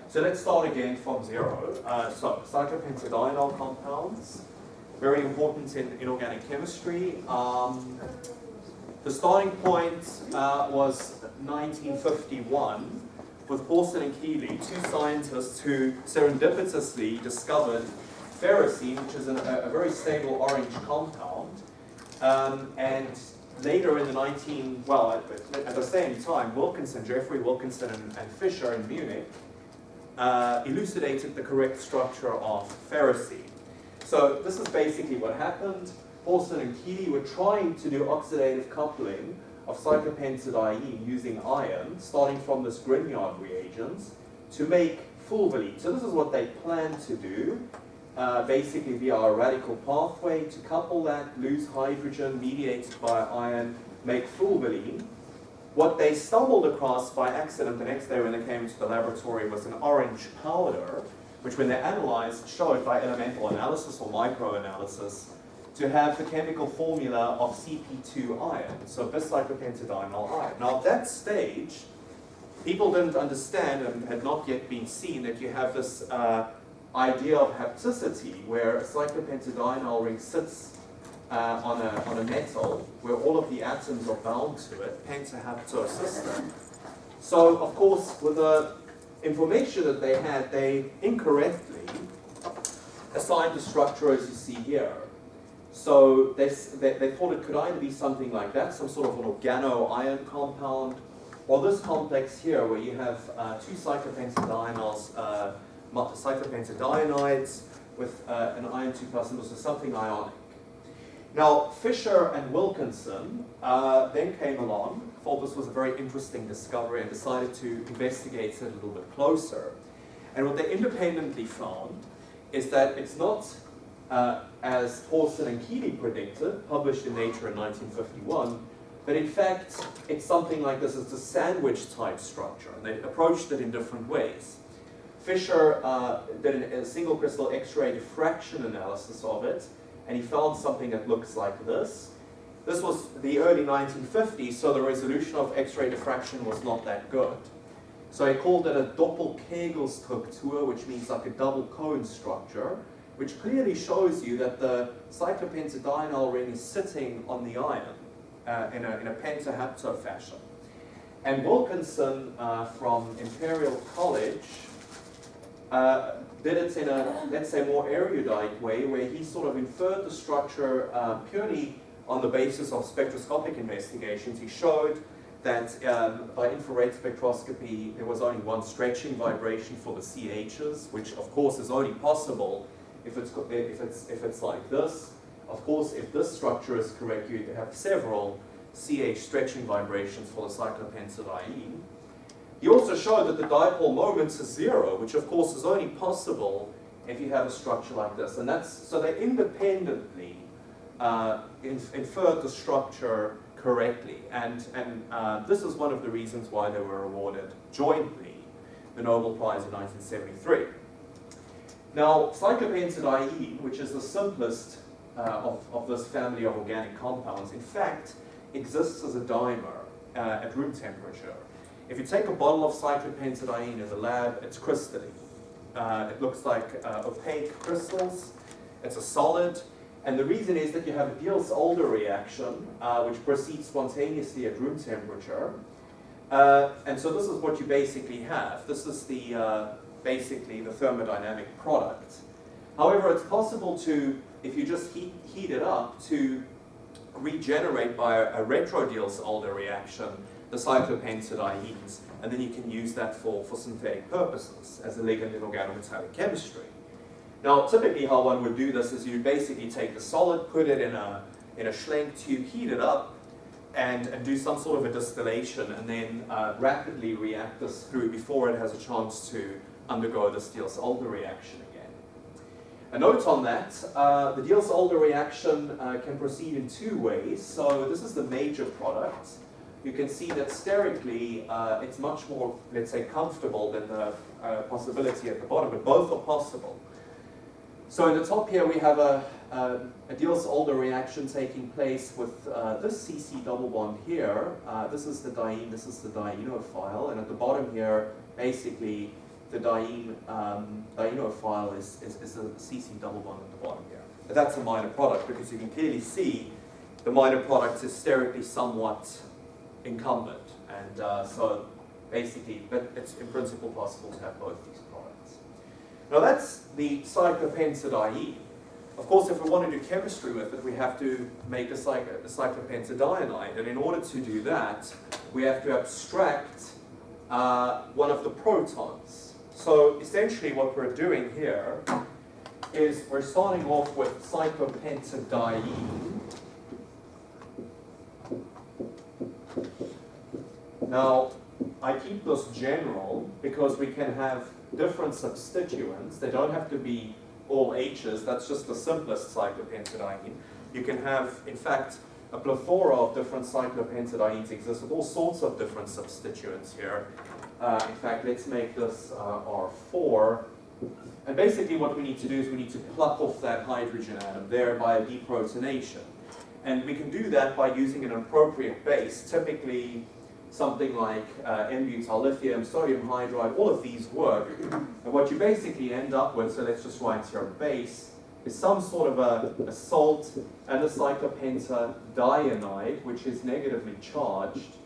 So let's start again from zero. So cyclopentadienyl compounds, very important in organic chemistry. The starting point was 1951 with Paulson and Keeley, two scientists who serendipitously discovered ferrocene, which is a very stable orange compound. And later in the at the same time, Jeffrey Wilkinson and Fischer in Munich elucidated the correct structure of ferrocene. So this is basically what happened. Paulson and Keeley were trying to do oxidative coupling of cyclopentadiene using iron, starting from this Grignard reagent, to make fulvalene. So this is what they planned to do, basically via a radical pathway to couple that, lose hydrogen mediated by iron, make fulvalene. What they stumbled across by accident the next day when they came into the laboratory was an orange powder, which when they analyzed showed by elemental analysis or microanalysis to have the chemical formula of Cp2 iron, so bis-cyclopentadienyl iron. Now at that stage, people didn't understand and had not yet been seen that you have this idea of hapticity where a cyclopentadienyl ring sits on a metal where all of the atoms are bound to it, pentahapto system. So of course with the information that they had, they incorrectly assigned the structure as you see here. So they thought it could either be something like that, some sort of an organo-iron compound, or this complex here where you have two cyclopentadienyls, cyclopentadienides with an iron 2+, and this is something ionic. Now, Fischer and Wilkinson then came along, thought this was a very interesting discovery and decided to investigate it a little bit closer. And what they independently found is that it's not as Paulson and Keeley predicted, published in Nature in 1951, but in fact, it's something like this. It's a sandwich type structure, and they approached it in different ways. Fischer did a single crystal X-ray diffraction analysis of it, and he found something that looks like this. This was the early 1950s, so the resolution of X-ray diffraction was not that good. So he called it a Doppelkegelstruktur, which means like a double cone structure, which clearly shows you that the cyclopentadienyl ring is sitting on the iron in a pentahapto fashion. And Wilkinson from Imperial College did it in a, let's say, more erudite way, where he sort of inferred the structure purely on the basis of spectroscopic investigations. He showed that by infrared spectroscopy, there was only one stretching vibration for the CHs, which of course is only possible if it's like this. Of course, if this structure is correct, you have several CH stretching vibrations for the cyclopentadiene. He also showed that the dipole moment is zero, which of course is only possible if you have a structure like this. And that's, so they independently inferred the structure correctly. And this is one of the reasons why they were awarded jointly the Nobel Prize in 1973. Now, cyclopentadiene, which is the simplest of this family of organic compounds, in fact, exists as a dimer at room temperature. If you take a bottle of cyclopentadiene in the lab, it's crystalline. It looks like opaque crystals. It's a solid. And the reason is that you have a Diels-Alder reaction, which proceeds spontaneously at room temperature. And so this is what you basically have. This is the basically the thermodynamic product. However, it's possible to, if you just heat it up, to regenerate by a retro-Diels-Alder reaction the cyclopentadienes, and then you can use that for synthetic purposes as a ligand in organometallic chemistry. Now, typically how one would do this is you basically take the solid, put it in a Schlenk tube, heat it up, and do some sort of a distillation, and then rapidly react this through before it has a chance to undergo the Diels-Alder reaction again. A note on that, the Diels-Alder reaction can proceed in two ways. So this is the major product. You can see that sterically it's much more, let's say, comfortable than the possibility at the bottom, but both are possible. So in the top here we have a Diels-Alder reaction taking place with this CC double bond here. This is the diene, this is the dienophile, and at the bottom here, basically, the dienophile is a CC double bond at the bottom here. But that's a minor product because you can clearly see the minor product is sterically somewhat incumbent. And so basically, but it's in principle possible to have both these products. Now that's the cyclopentadiene. Of course, if we want to do chemistry with it, we have to make a cyclopentadienide. And in order to do that, we have to abstract one of the protons. So essentially what we're doing here is we're starting off with cyclopentadiene. Now, I keep this general because we can have different substituents. They don't have to be all H's. That's just the simplest cyclopentadiene. You can have, in fact, a plethora of different cyclopentadienes exist with all sorts of different substituents here. In fact, let's make this R4. And basically what we need to do is we need to pluck off that hydrogen atom there by deprotonation. And we can do that by using an appropriate base, typically something like N-butyl lithium, sodium hydride, all of these work. And what you basically end up with, so let's just write here base, is some sort of a salt and a cyclopentadienide, which is negatively charged.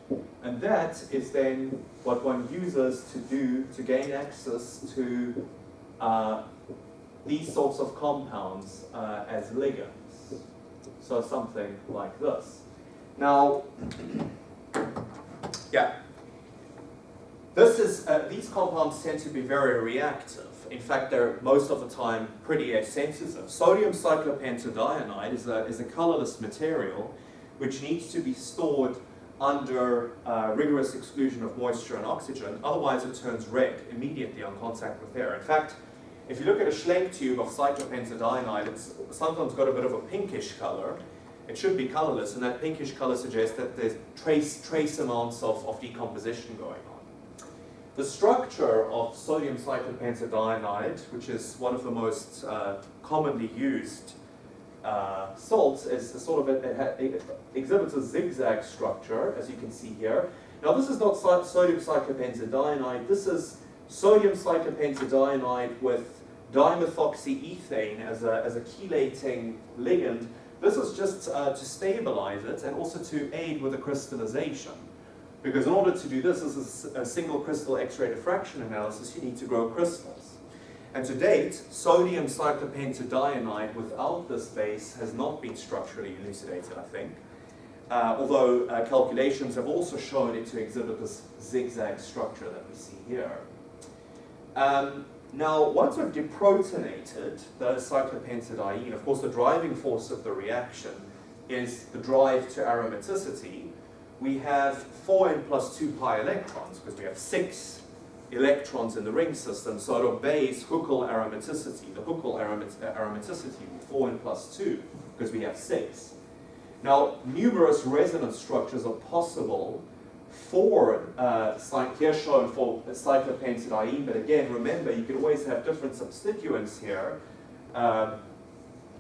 And that is then what one uses to gain access to these sorts of compounds as ligands. So something like this. Now, yeah, this is, these compounds tend to be very reactive. In fact, they're most of the time pretty sensitive. Sodium cyclopentadienide is a colorless material which needs to be stored under rigorous exclusion of moisture and oxygen. Otherwise, it turns red immediately on contact with air. In fact, if you look at a Schlenk tube of cyclopentadienide, it's sometimes got a bit of a pinkish color. It should be colorless, and that pinkish color suggests that there's trace amounts of decomposition going on. The structure of sodium cyclopentadienide, which is one of the most commonly used salts, is sort of it exhibits a zigzag structure, as you can see here. Now, this is not sodium cyclopentadienide. This is sodium cyclopentadienide with dimethoxyethane as a chelating ligand. This is just to stabilize it and also to aid with the crystallization. Because in order to do this, this is a single crystal X-ray diffraction analysis, you need to grow crystals. And to date, sodium cyclopentadienide without this base has not been structurally elucidated, I think. Although calculations have also shown it to exhibit this zigzag structure that we see here. Now, once we've deprotonated the cyclopentadiene, of course the driving force of the reaction is the drive to aromaticity. We have 4n plus 2 pi electrons, because we have 6 electrons in the ring system, so it obeys Huckel aromaticity. The Huckel aromaticity will be 4n plus 2, because we have 6. Now, numerous resonance structures are possible for, here shown for cyclopentadiene, but again, remember, you can always have different substituents here.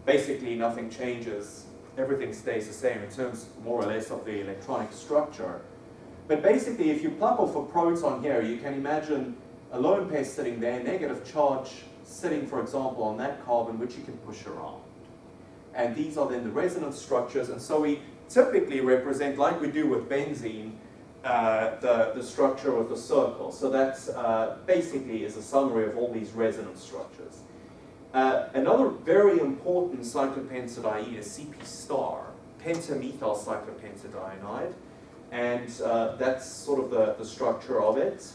Basically, nothing changes. Everything stays the same in terms, more or less, of the electronic structure. But basically, if you pluck off a proton here, you can imagine a lone pair sitting there, negative charge sitting, for example, on that carbon, which you can push around. And these are then the resonance structures, and so we typically represent, like we do with benzene, the structure of the circle. So that's basically is a summary of all these resonance structures. Another very important cyclopentadiene is CP star, pentamethyl cyclopentadienide, and that's sort of the structure of it.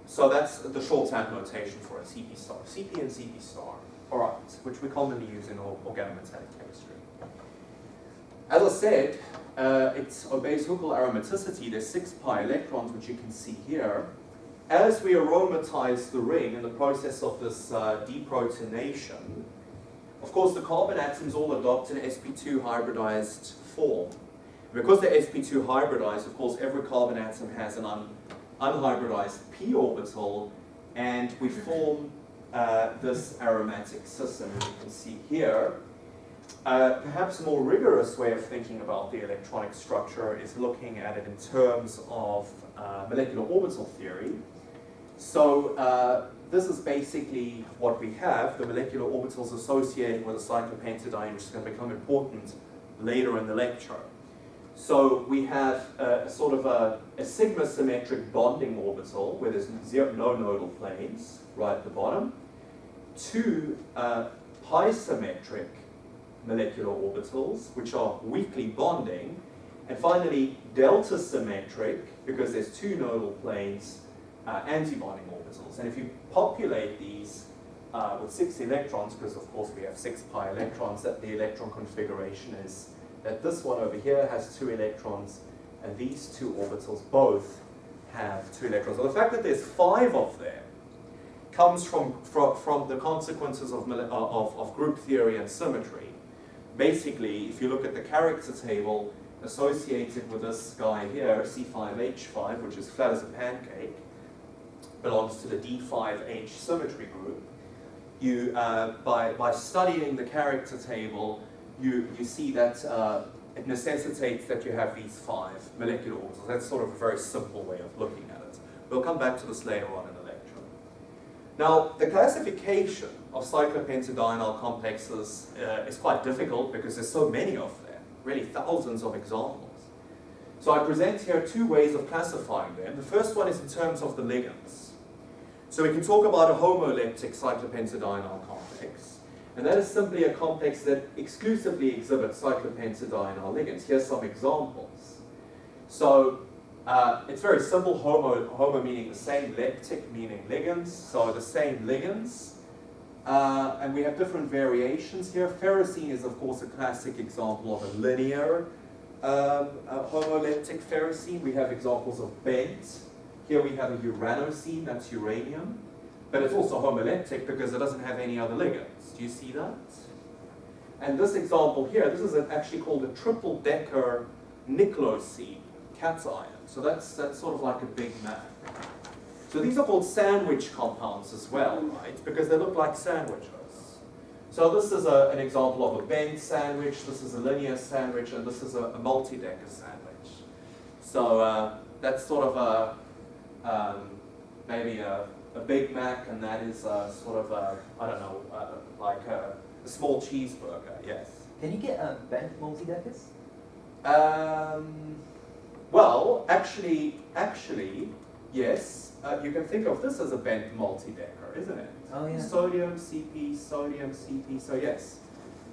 So that's the shorthand notation for a CP star, CP and CP star, all right, which we commonly use in organometallic chemistry. As I said, it obeys Huckel aromaticity. There's 6 pi electrons, which you can see here. As we aromatize the ring in the process of this deprotonation, of course, the carbon atoms all adopt an sp2 hybridized form. Because they're sp2 hybridized, of course, every carbon atom has an unhybridized p orbital, and we form this aromatic system, as you can see here. Perhaps a more rigorous way of thinking about the electronic structure is looking at it in terms of molecular orbital theory. So this is basically what we have, the molecular orbitals associated with a cyclopentadiene, which is going to become important later in the lecture. So we have a sort of a sigma-symmetric bonding orbital where there's no nodal planes right at the bottom. Two pi-symmetric molecular orbitals, which are weakly bonding. And finally, delta-symmetric, because there's two nodal planes, antibonding orbitals. And if you populate these with 6 electrons, because of course we have 6 pi electrons, that the electron configuration is that this one over here has 2 electrons, and these two orbitals both have 2 electrons. So the fact that there's 5 of them comes from the consequences of group theory and symmetry. Basically, if you look at the character table associated with this guy here, C5H5, which is flat as a pancake, belongs to the D5H symmetry group. You, by studying the character table, you see that it necessitates that you have these 5 molecular orbitals. That's sort of a very simple way of looking at it. We'll come back to this later on in the lecture. Now, the classification of cyclopentadienyl complexes is quite difficult because there's so many of them, really thousands of examples. So I present here 2 ways of classifying them. The first one is in terms of the ligands. So we can talk about a homoleptic cyclopentadienyl complex, and that is simply a complex that exclusively exhibits cyclopentadienyl ligands. Here's some examples. So it's very simple, homo meaning the same, leptic meaning ligands, so the same ligands. And we have different variations here. Ferrocene is, of course, a classic example of a linear homoleptic ferrocene. We have examples of bent. Here we have a uranocene, that's uranium. But it's also homoleptic because it doesn't have any other ligands. Do you see that? And this example here, this is actually called a triple-decker niclocene cation. So that's sort of like a Big Mac. So these are called sandwich compounds as well, right? Because they look like sandwiches. So this is an example of a bent sandwich, this is a linear sandwich, and this is a multi-decker sandwich. So that's sort of maybe a Big Mac, and that is sort of I don't know, like a small cheeseburger, yes. Can you get bent multi-deckers? Well, actually, yes. You can think of this as a bent multi-decker, isn't it? Oh, yeah. Sodium, CP, so yes.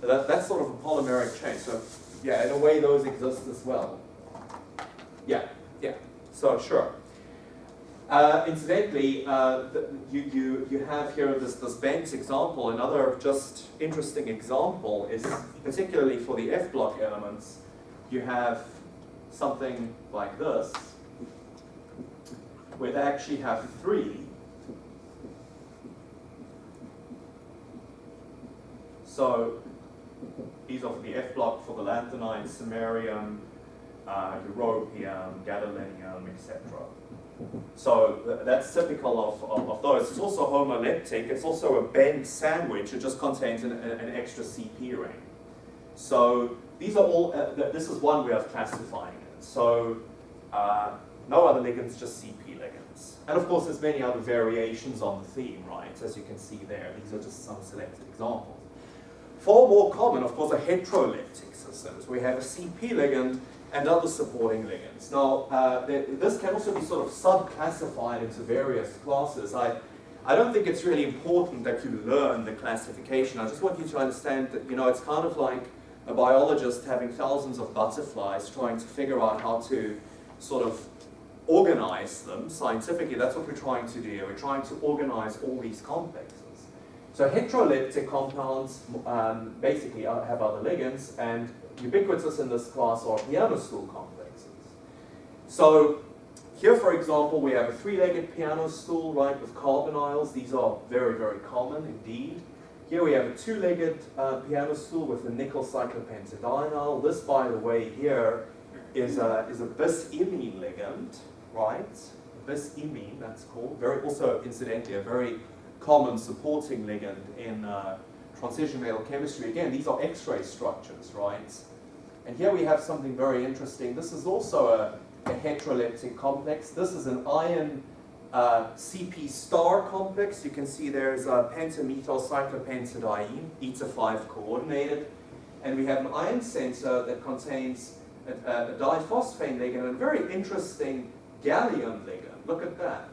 That's sort of a polymeric chain. So yeah, in a way those exist as well. Yeah, so sure. Incidentally, you have here this bent example. Another just interesting example is, particularly for the F block elements, you have something like this, where they actually have 3. So these are for the F block for the lanthanide, samarium, europium, gadolinium, etc. So that's typical of those. It's also homoleptic. It's also a bent sandwich. It just contains an extra CP ring. So these are all, this is one way of classifying it. So no other ligands, just CP ligands. And of course there's many other variations on the theme, right? As you can see there, these are just some selected examples. Far more common, of course, are heteroleptic systems. We have a CP ligand and other supporting ligands. Now, this can also be sort of sub-classified into various classes. I don't think it's really important that you learn the classification. I just want you to understand that, you know, it's kind of like a biologist having thousands of butterflies trying to figure out how to sort of organize them scientifically. That's what we're trying to do. We're trying to organize all these complexes. So heteroleptic compounds basically have other ligands, and ubiquitous in this class are piano stool complexes. So here, for example, we have a 3-legged piano stool, right, with carbonyls. These are very, very common indeed. Here we have a 2-legged piano stool with a nickel cyclopentadienyl. This, by the way, here is a bis-imine ligand, right? Bis-imine, that's called. Also, incidentally, a very common supporting ligand in transition metal chemistry. Again, these are X-ray structures, right? And here we have something very interesting. This is also a heteroleptic complex. This is an iron CP star complex. You can see there's a pentamethyl cyclopentadiene, eta 5 coordinated. And we have an ion center that contains a diphosphane ligand and a very interesting gallium ligand. Look at that.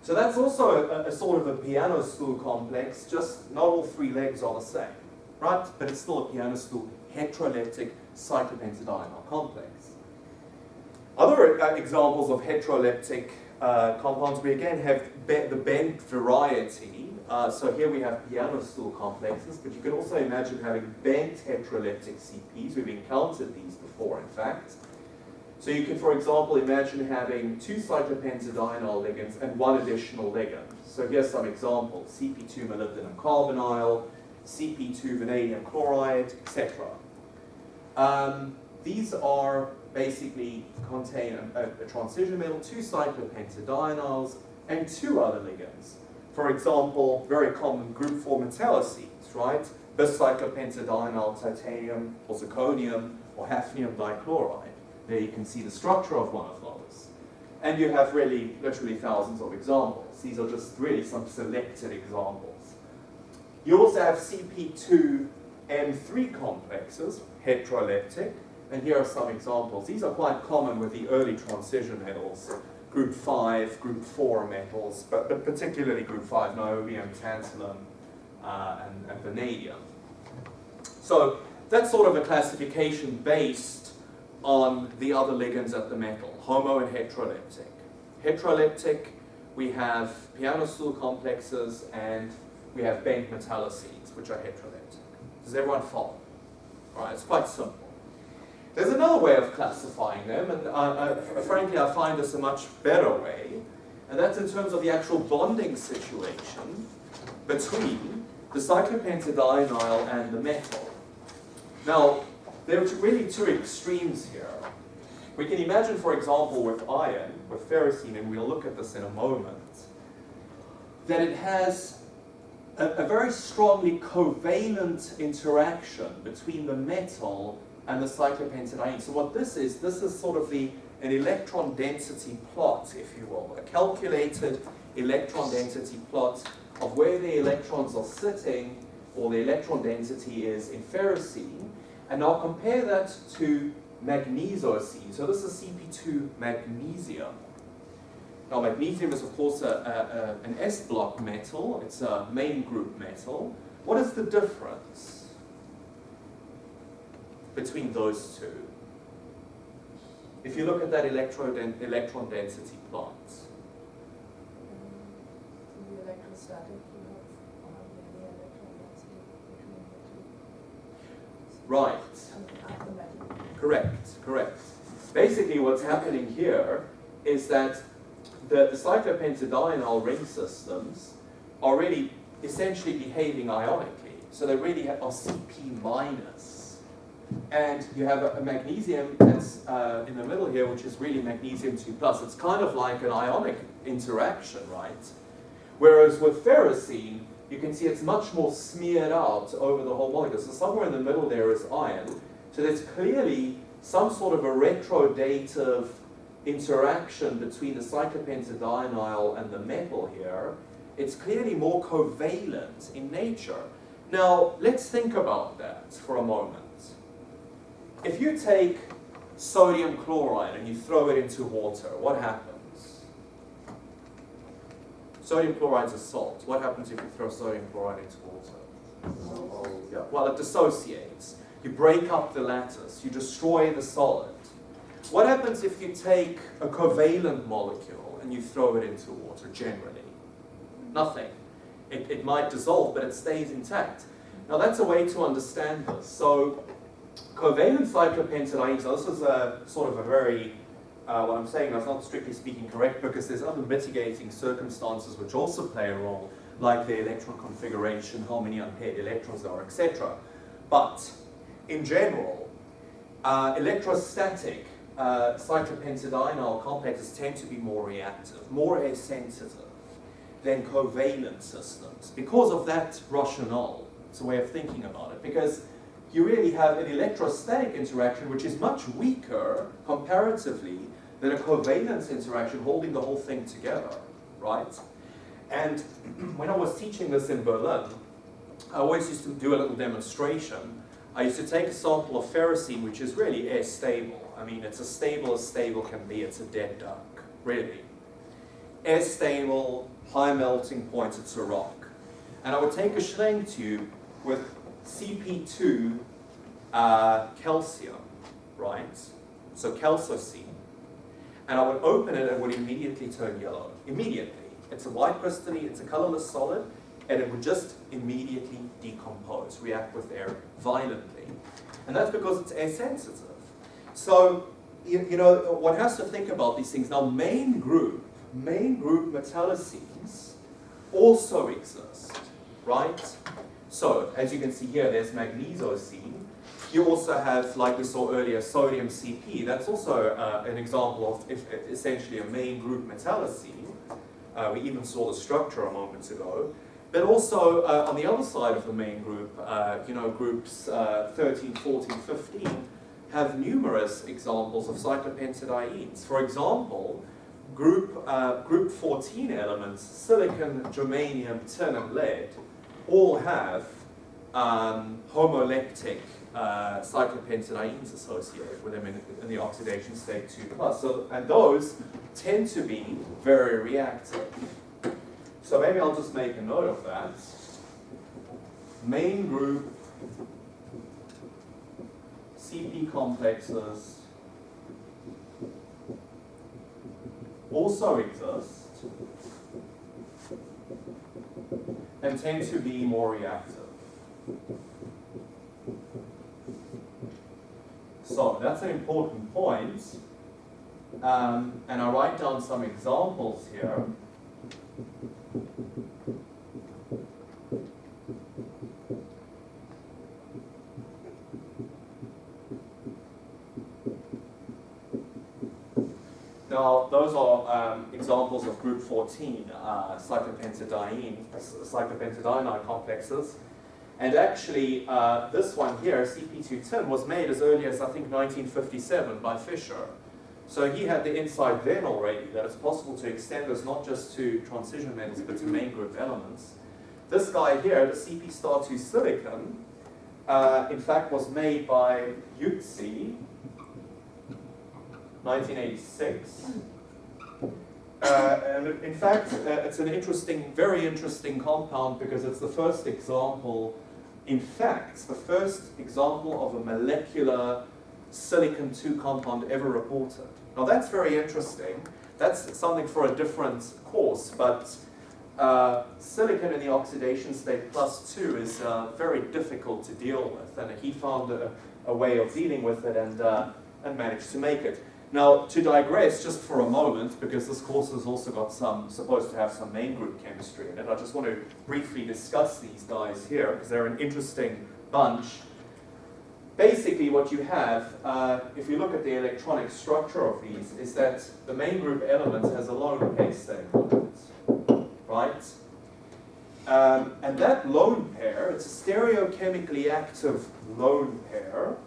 So that's also a sort of a piano stool complex, just not all three legs are the same, right? But it's still a piano stool heteroleptic cyclopentadienyl complex. Other examples of heteroleptic compounds, we again have the bent variety. So here we have piano stool complexes, but you can also imagine having bent heteroleptic CPs. We've encountered these before, in fact. So you can, for example, imagine having two cyclopentadienyl ligands and one additional ligand. So here's some examples: CP2 molybdenum carbonyl, CP2 vanadium chloride, etc. These are basically contain a transition metal, two cyclopentadienyls, and two other ligands. For example, very common group 4 metallocenes, right? Bicyclopentadienyl titanium or zirconium or hafnium dichloride. There you can see the structure of one of those. And you have really, literally thousands of examples. These are just really some selected examples. You also have CP2M3 complexes, heteroleptic, and here are some examples. These are quite common with the early transition metals, group 5, group 4 metals, but particularly group 5, niobium, tantalum, and vanadium. So that's sort of a classification based on the other ligands at the metal, homo and heteroleptic. Heteroleptic, we have piano stool complexes, and we have bent metallocenes, which are heteroleptic. Does everyone follow? All right, it's quite simple. There's another way of classifying them, and frankly I find this a much better way, and that's in terms of the actual bonding situation between the cyclopentadienyl and the metal. Now, there are really two extremes here. We can imagine, for example, with iron, with ferrocene, and we'll look at this in a moment, that it has a very strongly covalent interaction between the metal and the cyclopentadiene. So what this is sort of an electron density plot, if you will, a calculated electron density plot of where the electrons are sitting, or the electron density is in ferrocene. And now compare that to magnesiocene. So this is CP2 magnesium. Now magnesium is of course an S-block metal. It's a main group metal. What is the difference between those two? If you look at that electron density plot. The electrostatic, you have the electron density between the two. Right. Correct. Basically what's happening here is that the cyclopentadienyl ring systems are really essentially behaving ionically. So they really are CP minus. And you have a magnesium that's in the middle here, which is really magnesium 2 plus. It's kind of like an ionic interaction, right? Whereas with ferrocene, you can see it's much more smeared out over the whole molecule. So somewhere in the middle there is iron. So there's clearly some sort of a retrodative interaction between the cyclopentadienyl and the metal here. It's clearly more covalent in nature. Now, let's think about that for a moment. If you take sodium chloride and you throw it into water, what happens? Sodium chloride is a salt. What happens if you throw sodium chloride into water? Yeah. Well, it dissociates. You break up the lattice. You destroy the solid. What happens if you take a covalent molecule and you throw it into water generally? Nothing. It might dissolve, but it stays intact. Now that's a way to understand this. So covalent cyclopentadienes, this is a sort of a very, what I'm saying is not strictly speaking correct, because there's other mitigating circumstances which also play a role, like the electron configuration, how many unpaired electrons there are, etc. But in general, electrostatic cyclopentadienyl complexes tend to be more reactive, more air-sensitive than covalent systems. Because of that rationale, it's a way of thinking about it, because you really have an electrostatic interaction which is much weaker comparatively than a covalent interaction holding the whole thing together, right? And when I was teaching this in Berlin, I always used to do a little demonstration. I used to take a sample of ferrocene, which is really air stable. I mean, it's as stable can be. It's a dead duck, really. Air stable, high melting point, it's a rock. And I would take a Schlenk tube with CP2 calcium, right? So calcocene. And I would open it and it would immediately turn yellow. Immediately. It's a white crystalline, it's a colorless solid, and it would just immediately decompose, react with air violently. And that's because it's air sensitive. So, you know, one has to think about these things. Now, main group metallocenes also exist, right? So, as you can see here, there's magnesiocene. You also have, like we saw earlier, sodium CP. That's also an example of essentially a main group metallocene. We even saw the structure a moment ago. But also, on the other side of the main group, you know, groups 13, 14, 15 have numerous examples of cyclopentadienes. For example, group 14 elements, silicon, germanium, tin, and lead, all have homoleptic cyclopentadienes associated with them in the oxidation state 2+. So, and those tend to be very reactive. So maybe I'll just make a note of that. Main group CP complexes also exist and tend to be more reactive. So that's an important point. And I write down some examples here. Now, those are examples of group 14 cyclopentadiene complexes. And actually, this one here, CP2 tin, was made as early as, I think, 1957 by Fischer. So he had the insight then already that it's possible to extend this not just to transition metals, but to main group elements. This guy here, the CP star 2 silicon, in fact was made by Yutzi, 1986. And in fact, it's an interesting, very interesting compound because it's the first example, in fact, the first example of a molecular silicon 2 compound ever reported. Now that's very interesting. That's something for a different course, but silicon in the oxidation state +2 is very difficult to deal with, and he found a way of dealing with it and managed to make it. Now, to digress just for a moment, because this course has also got supposed to have some main group chemistry in it, I just want to briefly discuss these guys here, because they're an interesting bunch. Basically, what you have, if you look at the electronic structure of these, is that the main group element has a lone pair stable, right? And that lone pair, it's a stereochemically active lone pair.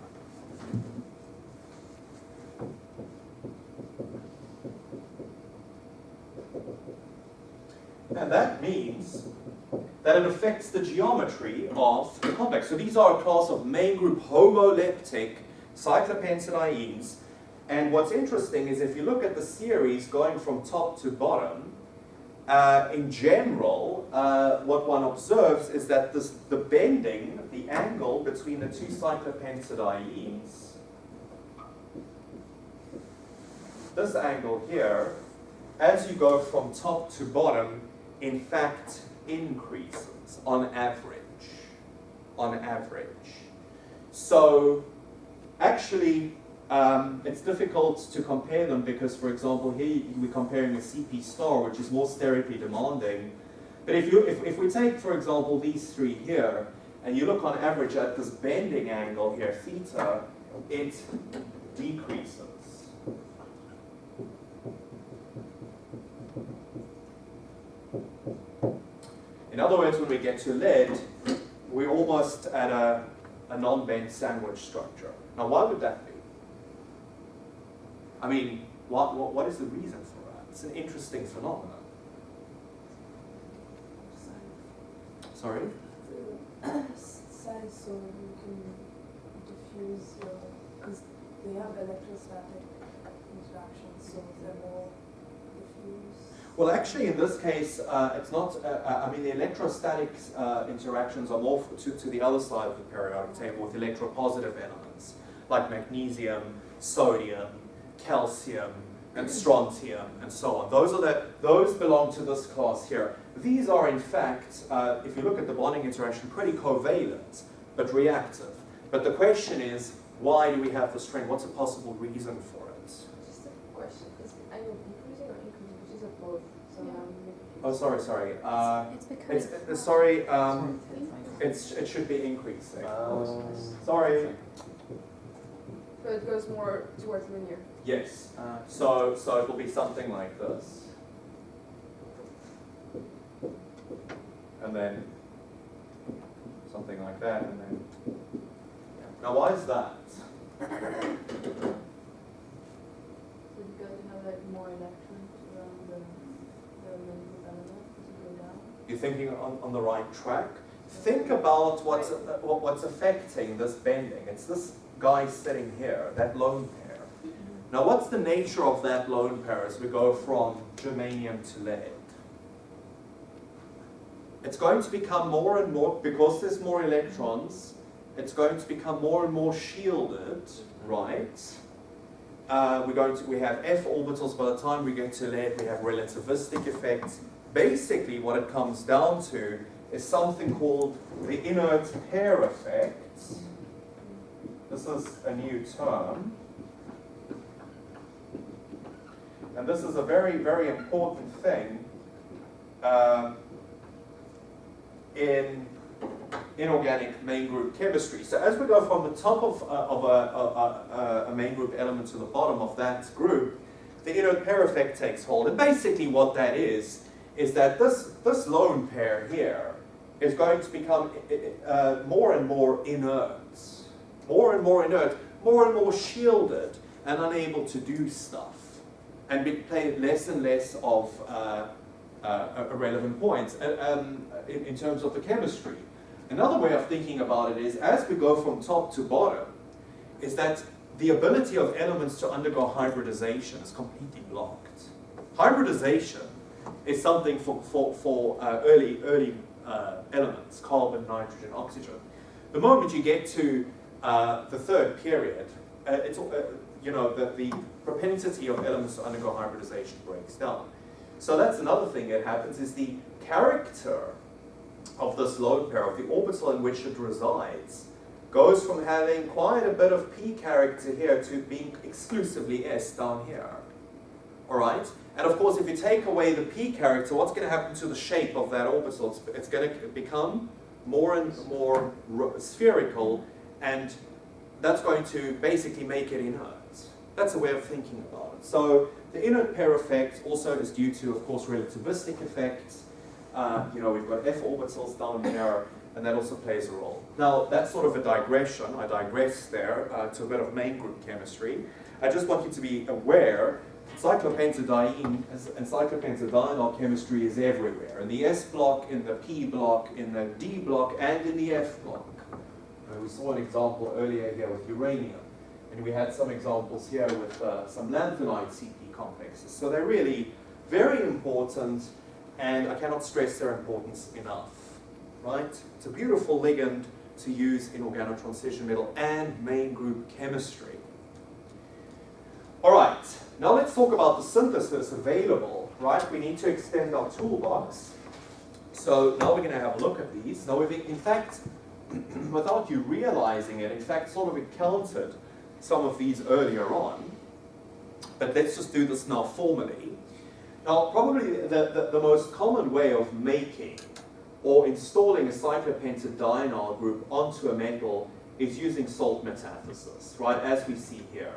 And that means that it affects the geometry of the complex. So these are a class of main group homoleptic cyclopentadienes. And what's interesting is if you look at the series going from top to bottom, in general, what one observes is that the bending, the angle between the two cyclopentadienes, this angle here, as you go from top to bottom, in fact, increases on average. So, actually, it's difficult to compare them because, for example, here we're comparing a CP star, which is more sterically demanding. But if we take, for example, these three here, and you look on average at this bending angle here, theta, it decreases. In other words, when we get to lead, we're almost at a non-bent sandwich structure. Now, why would that be? I mean, what is the reason for that? It's an interesting phenomenon. Sorry? Static, so you can diffuse, because they have electrostatic interactions, so they're more diffuse. Well, actually, in this case, it's not, I mean, the electrostatic interactions are more to the other side of the periodic table with electropositive elements, like magnesium, sodium, calcium, and strontium, and so on. Those belong to this class here. These are, in fact, if you look at the bonding interaction, pretty covalent, but reactive. But the question is, why do we have this trend? What's a possible reason for it? Just a question, is the angle decreasing or increasing? Which is it both? So Oh, sorry. It should be increasing. Sorry. So it goes more towards linear. Yes. So it will be something like this. And then something like that, and then. Now, why is that? So because you have like more electrons around the main group element as you go down. You're thinking on the right track. Think about what's affecting this bending. It's this guy sitting here, that lone pair. Now, what's the nature of that lone pair as we go from germanium to lead? It's going to become more and more, because there's more electrons, it's going to become more and more shielded, right? We have f orbitals. By the time we get to lead, we have relativistic effects. Basically, what it comes down to is something called the inert pair effect. This is a new term. And this is a very, very important thing in inorganic main group chemistry. So as we go from the top of a main group element to the bottom of that group, the inert pair effect takes hold. And basically what that is that this lone pair here is going to become more and more inert, more and more shielded and unable to do stuff, and play less and less of a relevant point in terms of the chemistry. Another way of thinking about it is, as we go from top to bottom, is that the ability of elements to undergo hybridization is completely blocked. Hybridization is something for early elements, carbon, nitrogen, oxygen. The moment you get to the third period, the propensity of elements to undergo hybridization breaks down. So that's another thing that happens, is the character of this lone pair, of the orbital in which it resides, goes from having quite a bit of p character here to being exclusively s down here. All right? And of course, if you take away the p character, what's going to happen to the shape of that orbital? It's going to become more and more spherical, and that's going to basically make it inert. That's a way of thinking about it. So the inert pair effect also is due to, of course, relativistic effects. We've got f orbitals down here, and that also plays a role. Now, that's sort of a digression. I digress there to a bit of main group chemistry. I just want you to be aware cyclopentadiene and cyclopentadienol chemistry is everywhere. In the S block, in the P block, in the D block, and in the F block. We saw an example earlier here with uranium. And we had some examples here with some lanthanide CP complexes. So they're really very important, and I cannot stress their importance enough. Right? It's a beautiful ligand to use in organotransition metal and main group chemistry. All right, now let's talk about the synthesis available. Right? We need to extend our toolbox. So now we're going to have a look at these. Now we've, in fact, without you realizing it, in fact, sort of encountered some of these earlier on. But let's just do this now formally. Now, probably the most common way of making or installing a cyclopentadienyl group onto a metal is using salt metathesis, right, as we see here.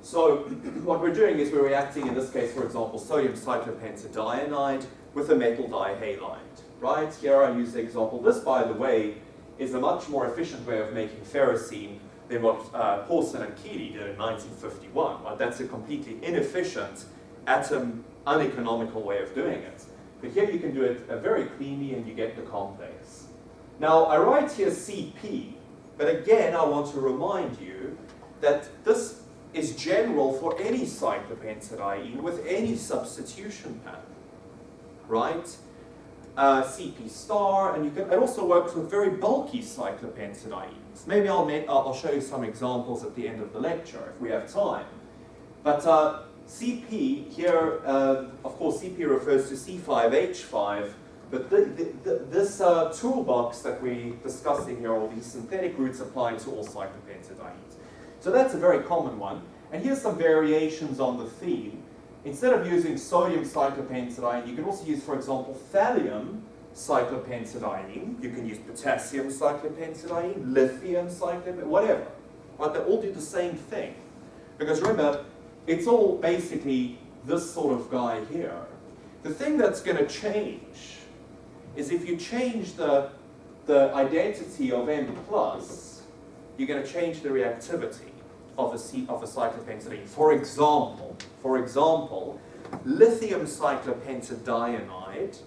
So what we're doing is we're reacting, in this case, for example, sodium cyclopentadienide with a metal dihalide, right? Here I use the example. This, by the way, is a much more efficient way of making ferrocene than what Paulson and Keeley did in 1951. Right? That's a completely inefficient, atom, uneconomical way of doing it. But here you can do it very cleanly and you get the complex. Now, I write here CP, but again, I want to remind you that this is general for any cyclopentadiene with any substitution pattern, right? CP star, and it also works with very bulky cyclopentadienes. Maybe I'll show you some examples at the end of the lecture if we have time. But CP here, of course, CP refers to C5H5, but this toolbox that we're discussing here, all these synthetic groups apply to all cyclopentadienes. So that's a very common one. And here's some variations on the theme. Instead of using sodium cyclopentadiene, you can also use, for example, thallium cyclopentadiene. You can use potassium cyclopentadiene, lithium cyclopentadiene, whatever. Right? They all do the same thing. Because remember, it's all basically this sort of guy here. The thing that's going to change is if you change the identity of N+, you're going to change the reactivity of a cyclopentadiene. For example, lithium cyclopentadienide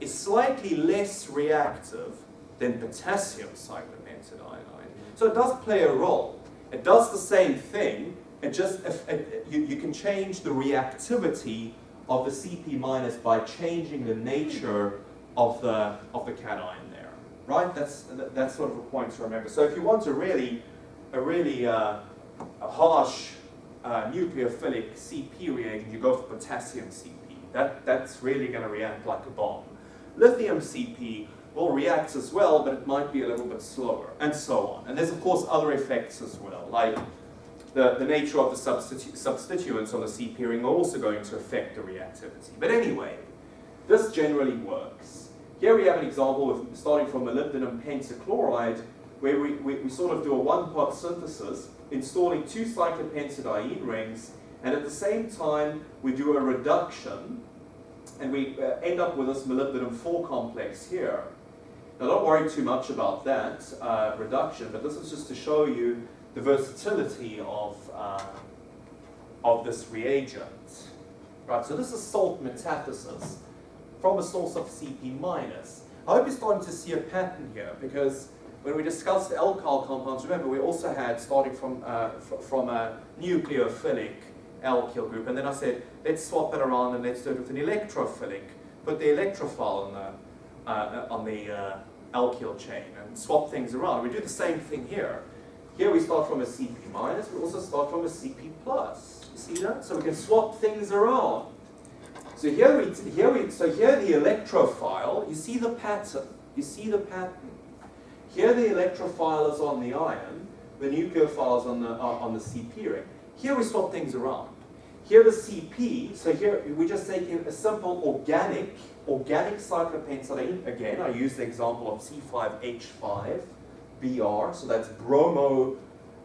is slightly less reactive than potassium cyclopentadienide. So it does play a role. It does the same thing. It just you can change the reactivity of the CP minus by changing the nature of the cation there, right? That's sort of a point to remember. So if you want a really harsh nucleophilic CP reagent, you go for potassium CP. That's really going to react like a bomb. Lithium CP will react as well, but it might be a little bit slower, and so on. And there's of course other effects as well, like the nature of the substituents on the CP ring are also going to affect the reactivity. But anyway, this generally works. Here we have an example of starting from molybdenum pentachloride, where we sort of do a one-part synthesis, installing 2 cyclopentadiene rings, and at the same time we do a reduction, and we end up with this molybdenum 4 complex here. Now don't worry too much about that reduction, but this is just to show you the versatility of this reagent. Right, so this is salt metathesis from a source of CP minus. I hope you're starting to see a pattern here, because when we discussed alkyl compounds, remember we also had, starting from a nucleophilic alkyl group, and then I said, let's swap it around and let's do it with an electrophilic. Put the electrophile on the alkyl chain and swap things around. We do the same thing here. Here we start from a CP minus, we also start from a CP plus. You see that? So we can swap things around. So here the electrophile, you see the pattern. You see the pattern. Here the electrophile is on the ion, the nucleophile is on the CP ring. Here we swap things around. Here the CP, so here we're just taking a simple organic cyclopentadiene. Again, I use the example of C5H5 Br, so that's bromo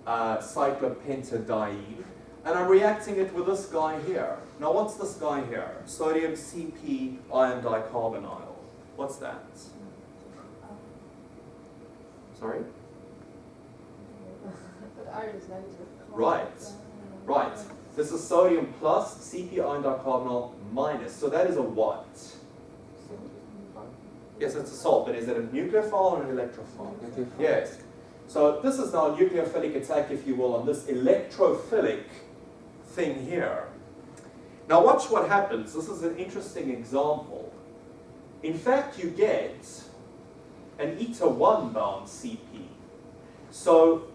cyclopentadiene, and I'm reacting it with this guy here. Now what's this guy here? Sodium CP ion dicarbonyl. What's that? Sorry? But iron is negative. Right. This is sodium plus CP ion dicarbonyl minus. So that is a what? Yes, it's a salt, but is it a nucleophile or an electrophile? Yes. So this is now a nucleophilic attack, if you will, on this electrophilic thing here. Now watch what happens. This is an interesting example. In fact, you get an eta-1 bound CP. So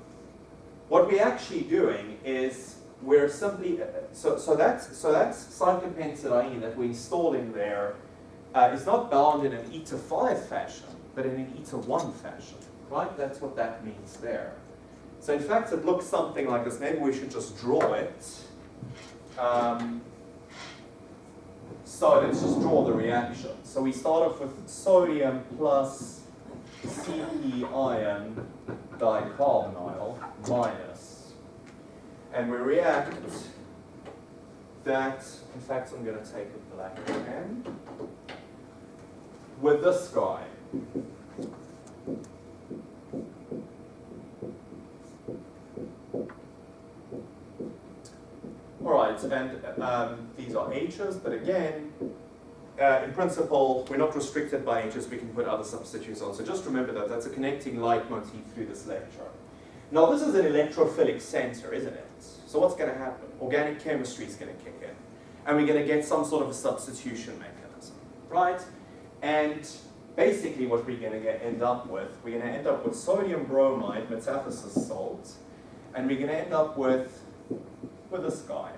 what we're actually doing is we're simply, so that's cyclopentadiene that we're installing there is not bound in an eta-5 fashion, but in an eta-1 fashion, right? That's what that means there. So in fact, it looks something like this. Maybe we should just draw it. So let's just draw the reaction. So we start off with sodium plus CP ion dicarbonyl minus. And we react that, in fact I'm going to take a black pen, with this guy. Alright, and these are H's, but again, in principle, we're not restricted by H's, we can put other substitutes on. So just remember that that's a connecting leitmotif through this lecture. Now this is an electrophilic center, isn't it? So what's going to happen? Organic chemistry is going to kick in. And we're going to get some sort of a substitution mechanism, right? And basically what we're going to end up with, we're going to end up with sodium bromide, metathesis salt, and we're going to end up with this guy.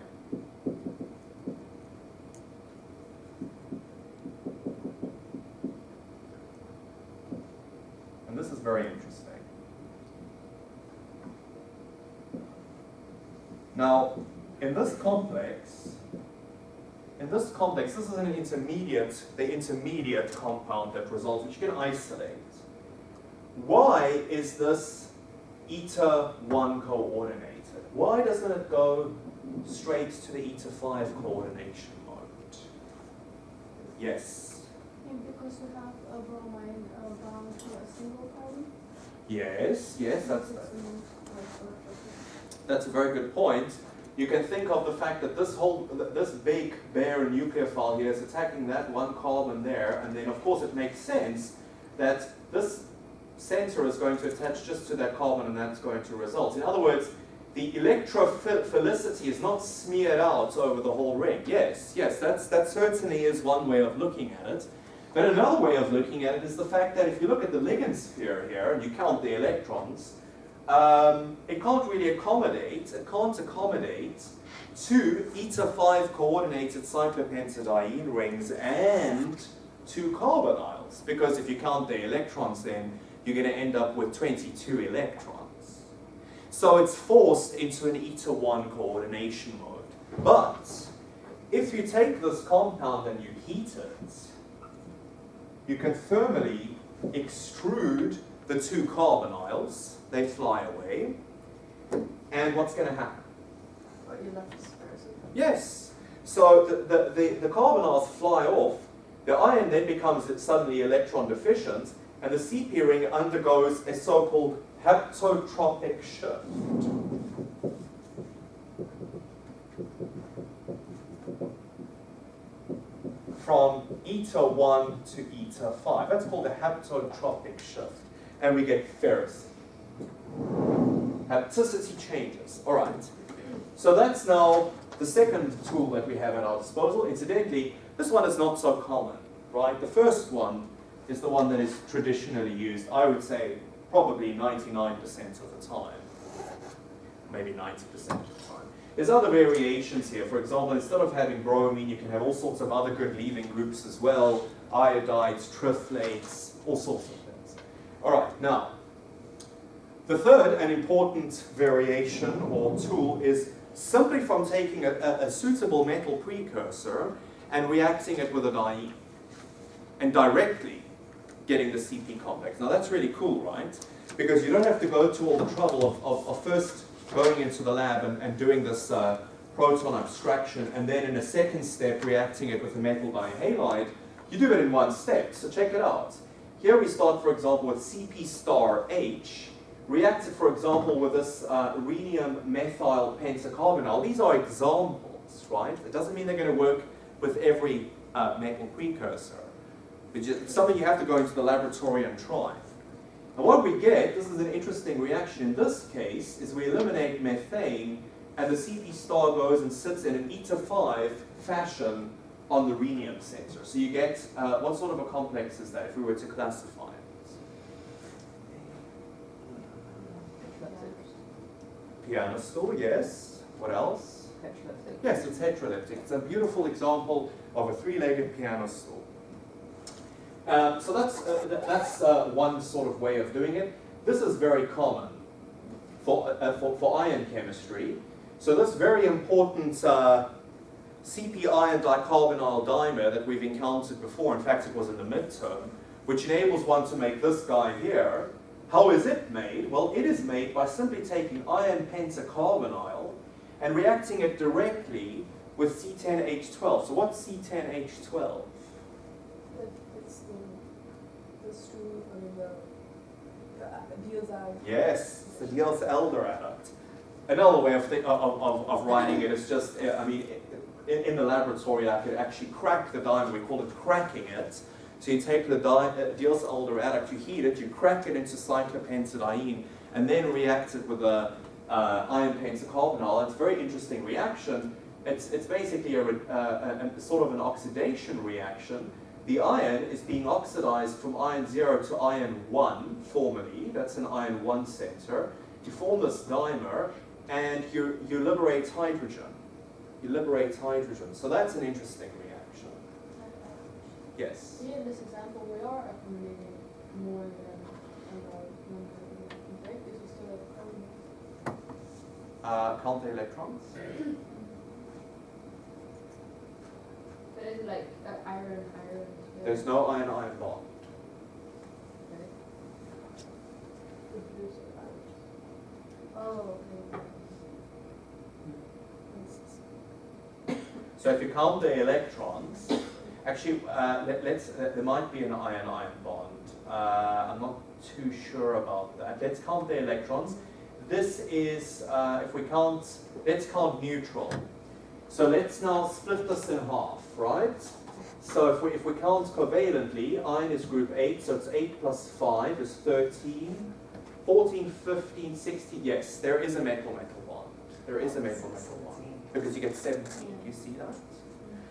And this is very interesting. Now, in this complex, this is an intermediate, the intermediate compound that results, which you can isolate. Why is this eta 1 coordinated? Why doesn't it go straight to the eta 5 coordination mode? Yes? Because you have a bromine bound to a single carbon? Yes, that's a very good point. You can think of the fact that this big bare nucleophile here is attacking that one carbon there, and then of course it makes sense that this center is going to attach just to that carbon, and that's going to result. In other words, the electrophilicity is not smeared out over the whole ring. Yes, that certainly is one way of looking at it. But another way of looking at it is the fact that if you look at the ligand sphere here and you count the electrons, it can't really accommodate, two eta 5 coordinated cyclopentadiene rings and two carbonyls. Because if you count the electrons, then you're going to end up with 22 electrons. So it's forced into an eta 1 coordination mode. But if you take this compound and you heat it, you can thermally extrude the two carbonyls. They fly away. And what's going to happen? Or you left the spares. Yes. So the carbonyls fly off. The ion then becomes suddenly electron deficient, and the CP ring undergoes a so-called haptotropic shift. From eta 1 to eta 5. That's called a haptotropic shift. And we get ferrocene. Hapticity changes. All right. So that's now the second tool that we have at our disposal. Incidentally, this one is not so common, right? The first one is the one that is traditionally used, I would say, probably 99% of the time. Maybe 90% of the time. There's other variations here. For example, instead of having bromine, you can have all sorts of other good leaving groups as well. Iodides, triflates, all sorts of things. All right, now, the third and important variation or tool is simply from taking a suitable metal precursor and reacting it with a diene, and directly getting the CP complex. Now that's really cool, right? Because you don't have to go to all the trouble of first going into the lab and doing this proton abstraction, and then in a second step reacting it with a metal dihalide. You do it in one step, so check it out. Here we start, for example, with CP star H, reacted, for example, with this rhenium methyl pentacarbonyl. These are examples, right? It doesn't mean they're going to work with every metal precursor. It's something you have to go into the laboratory and try. And what we get, this is an interesting reaction in this case, is we eliminate methane, and the CP star goes and sits in an eta 5 fashion on the rhenium center. So you get, what sort of a complex is that if we were to classify it? Pianostool, yes. What else? Heteroleptic. Yes, it's heteroleptic. It's a beautiful example of a three-legged piano stool. So that's one sort of way of doing it. This is very common for ion chemistry. So this very important CP ion dicarbonyl dimer that we've encountered before, in fact it was in the midterm, which enables one to make this guy here. How is it made? Well, it is made by simply taking iron pentacarbonyl and reacting it directly with C10H12. So what's C10H12? It's the stool, I mean the diazyl. Yes, it's the diazyl elder adduct. Another way of writing it is just, in the laboratory, I could actually crack the dimer. We call it cracking it. So you take the Diels-Alder adduct, you heat it, you crack it into cyclopentadiene, and then react it with a iron pentacarbonyl. It's a very interesting reaction. It's basically a sort of an oxidation reaction. The iron is being oxidized from iron 0 to iron 1 formally. That's an iron 1 center. You form this dimer, and you liberate hydrogen. You liberate hydrogen. So that's an interesting reaction. Yes? See, in this example, we are accumulating more than right? Because we still have carbon. Count the electrons? But it's like iron. There's no iron-iron bond. Okay. Oh, okay. So if you count the electrons, actually, there might be an iron-iron bond. I'm not too sure about that. Let's count the electrons. This is, if we count, let's count neutral. So let's now split this in half, right? So if we count covalently, iron is group 8, so it's 8 plus 5 is 13, 14, 15, 16, yes, there is a metal-metal bond. There is a metal-metal bond, because you get 17, you see that?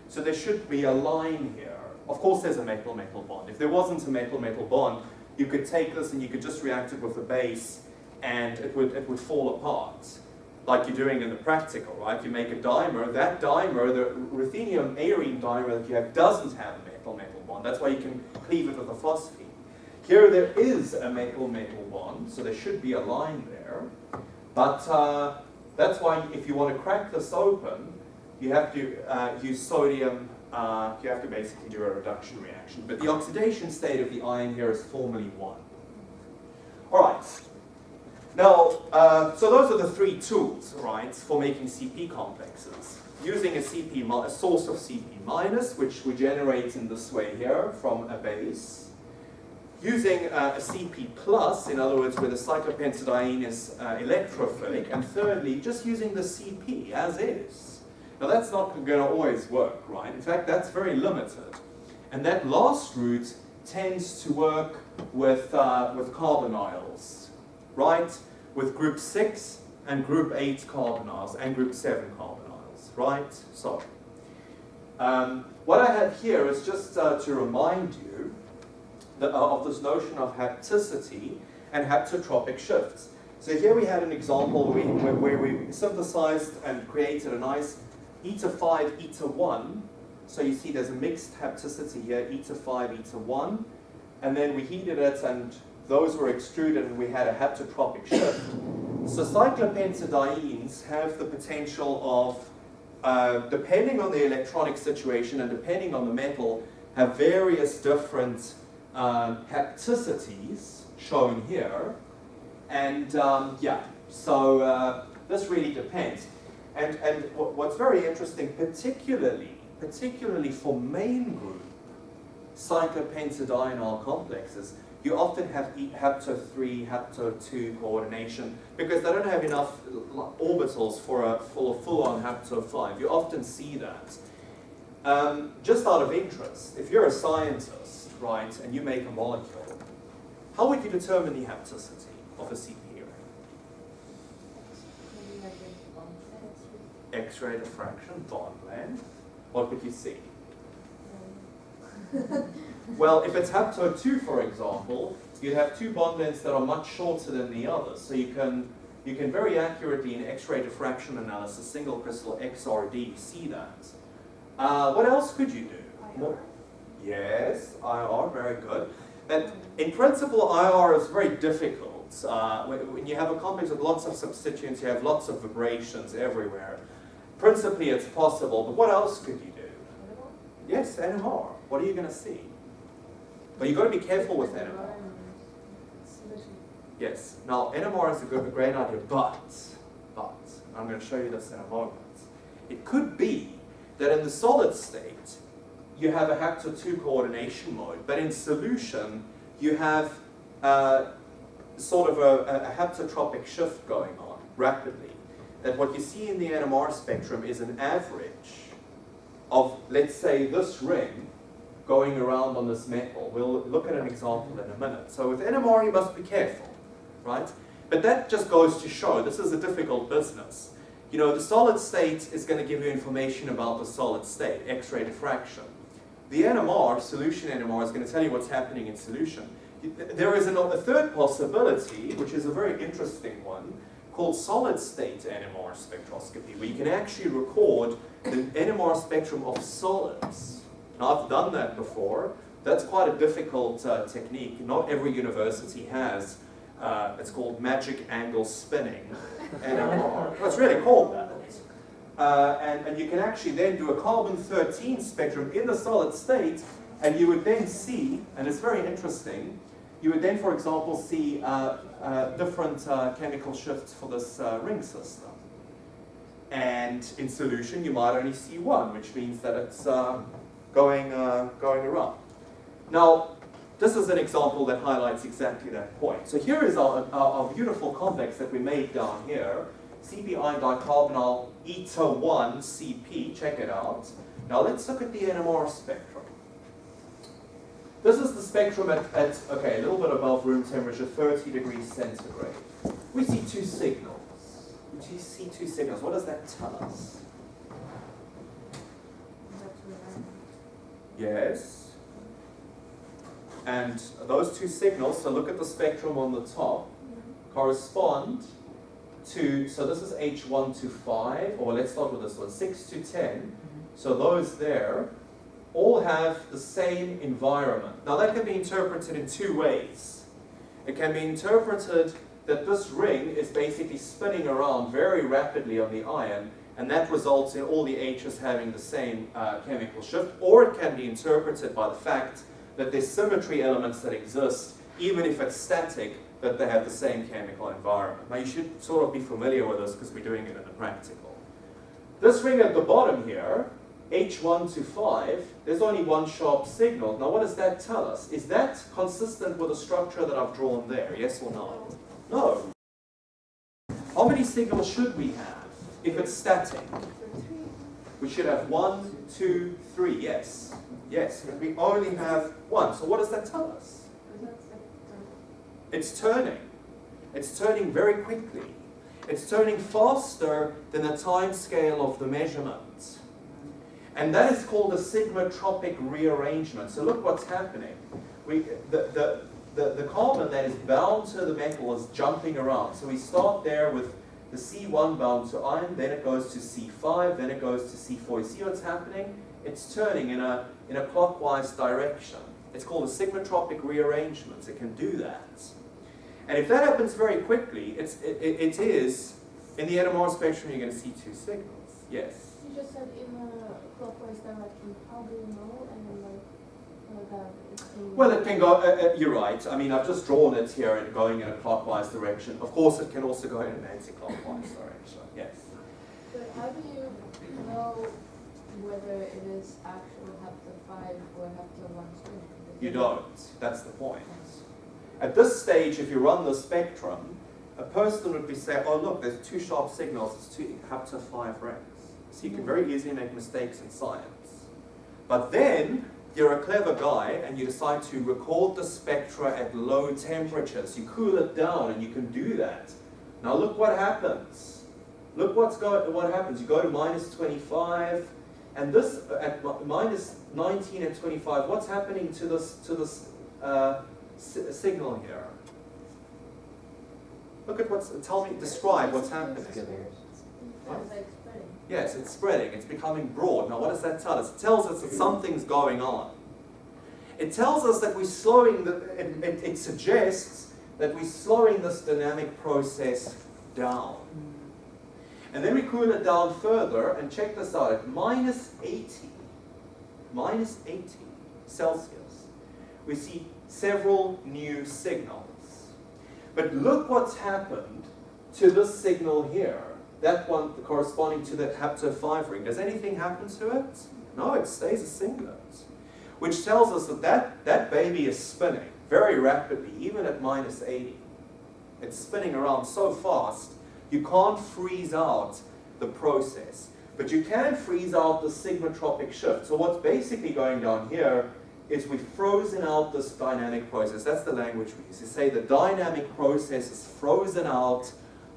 So there should be a line here. Of course there's a metal-metal bond. If there wasn't a metal-metal bond, you could take this and you could just react it with the base, and it would fall apart, like you're doing in the practical, right? You make a dimer, that dimer, the ruthenium-arene dimer that you have doesn't have a metal-metal bond. That's why you can cleave it with a phosphine. Here there is a metal-metal bond, so there should be a line there. But that's why if you want to crack this open, you have to use sodium, you have to basically do a reduction reaction. But the oxidation state of the ion here is formally 1. All right. Now, so those are the 3 tools, right, for making CP complexes. Using a source of CP minus, which we generate in this way here from a base. Using a CP plus, in other words, where the cyclopentadiene is electrophilic. And thirdly, just using the CP as is. Now that's not going to always work, right? In fact, that's very limited. And that last route tends to work with carbonyls, right? With group 6 and group 8 carbonyls and group 7 carbonyls, right? So, what I have here is just to remind you of this notion of hapticity and haptotropic shifts. So here we had an example where we synthesized and created a nice eta 5, eta 1. So you see there's a mixed hapticity here, eta 5, eta 1. And then we heated it and those were extruded and we had a haptotropic shift. So cyclopentadienes have the potential of, depending on the electronic situation and depending on the metal, have various different hapticities shown here. And yeah, so this really depends. And what's very interesting, particularly for main group cyclopentadienyl complexes, you often have hapto 3, hapto 2 coordination because they don't have enough orbitals for a full-on hapto 5. You often see that. Just out of interest, if you're a scientist, right, and you make a molecule, how would you determine the hapticity of a CP ring? X-ray diffraction, bond length. What would you see? Well, if it's hapto 2, for example, you'd have 2 bond lengths that are much shorter than the others. So you can very accurately in X-ray diffraction analysis, single crystal XRD, see that. What else could you do? IR. Yes, IR, very good. And in principle, IR is very difficult. When you have a complex with lots of substituents, you have lots of vibrations everywhere. Principally, it's possible, but what else could you do? Yes, NMR. What are you going to see? But you've got to be careful with NMR. Yes. Now, NMR is a great idea, but I'm going to show you this in a moment. It could be that in the solid state, you have a hapto 2 coordination mode, but in solution, you have sort of a haptotropic shift going on rapidly. That what you see in the NMR spectrum is an average of, let's say, this ring going around on this metal. We'll look at an example in a minute. So with NMR, you must be careful, right? But that just goes to show this is a difficult business. You know, the solid state is going to give you information about the solid state, X-ray diffraction. The NMR, solution NMR, is going to tell you what's happening in solution. There is a third possibility, which is a very interesting one, called solid state NMR spectroscopy, where you can actually record the NMR spectrum of solids. Now, I've done that before. That's quite a difficult technique. Not every university has. It's called magic angle spinning NMR. Well, it's really called that. And you can actually then do a carbon-13 spectrum in the solid state, and you would then see, and it's very interesting, you would then, for example, see different chemical shifts for this ring system. And in solution, you might only see one, which means that it's going around. Now, this is an example that highlights exactly that point. So here is our beautiful complex that we made down here, CPI dicarbonyl eta 1 CP, check it out. Now let's look at the NMR spectrum. This is the spectrum at okay, a little bit above room temperature, 30 degrees centigrade. We see two signals. We see two signals. What does that tell us? Yes. And those two signals, so look at the spectrum on the top, correspond to, so this is H1 to 5, or let's start with this one, 6 to 10. So those there all have the same environment. Now that can be interpreted in two ways. It can be interpreted that this ring is basically spinning around very rapidly on the ion, and that results in all the H's having the same chemical shift, or it can be interpreted by the fact that there's symmetry elements that exist, even if it's static, that they have the same chemical environment. Now you should sort of be familiar with this because we're doing it in the practical. This ring at the bottom here, H1 to 5, there's only one sharp signal. Now what does that tell us? Is that consistent with the structure that I've drawn there, yes or no? No. How many signals should we have if it's static? We should have 1, 2, 3, yes. Yes, but we only have one. So what does that tell us? It's turning. It's turning very quickly. It's turning faster than the time scale of the measurement. And that is called a sigmatropic rearrangement. So look what's happening. The carbon that is bound to the metal is jumping around. So we start there with the C1 bound to iron, then it goes to C5, then it goes to C4. You see what's happening? It's turning in a clockwise direction. It's called a sigmatropic rearrangement. It can do that. And if that happens very quickly, it is, in the NMR spectrum, you're going to see two signals. Yes? You just said in a clockwise direction. How do you know? And then that it's in... Well, it can go, you're right. I mean, I've just drawn it here and going in a clockwise direction. Of course, it can also go in an anti-clockwise direction. Yes? But how do you know whether it is actual hapto 5 or hapto 1 string? You don't. That's the point. At this stage, if you run the spectrum, a person would be saying, oh look, there's two sharp signals, it's two hapto 5 rings. So you can very easily make mistakes in science. But then, you're a clever guy and you decide to record the spectra at low temperatures. You cool it down and you can do that. Now look what happens. Look what happens. You go to minus 25, and this at minus 19 and 25. What's happening to this signal here? Look at what's. Describe what's happening. Yes, it's spreading. It's becoming broad. Now, what does that tell us? It tells us that something's going on. It tells us that we're slowing. It suggests that we're slowing this dynamic process down. And then we cool it down further, and check this out. At minus 80 Celsius, we see several new signals. But look what's happened to this signal here. That one corresponding to the hapto 5 ring. Does anything happen to it? No, it stays a singlet. Which tells us that baby is spinning very rapidly, even at minus 80. It's spinning around so fast, you can't freeze out the process. But you can freeze out the sigmatropic shift. So what's basically going down here is we've frozen out this dynamic process. That's the language we use. You say the dynamic process is frozen out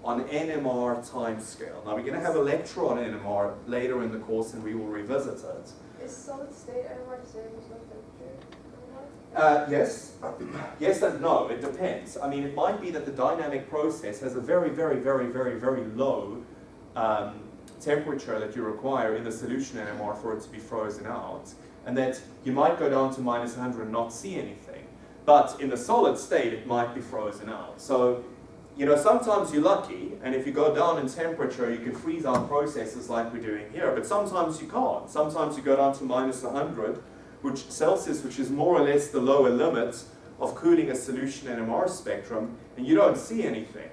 on NMR timescale. Now we're going to have a lecture on NMR later in the course and we will revisit it. Is solid state NMR the same as low temperature NMR? Yes. Yes and no. It depends. I mean, it might be that the dynamic process has a very, very, very, very, very low temperature that you require in the solution NMR for it to be frozen out, and that you might go down to -100 and not see anything. But in the solid state, it might be frozen out. So, you know, sometimes you're lucky, and if you go down in temperature, you can freeze out processes like we're doing here, but sometimes you can't. Sometimes you go down to -100 Celsius, which is more or less the lower limit of cooling a solution NMR spectrum, and you don't see anything.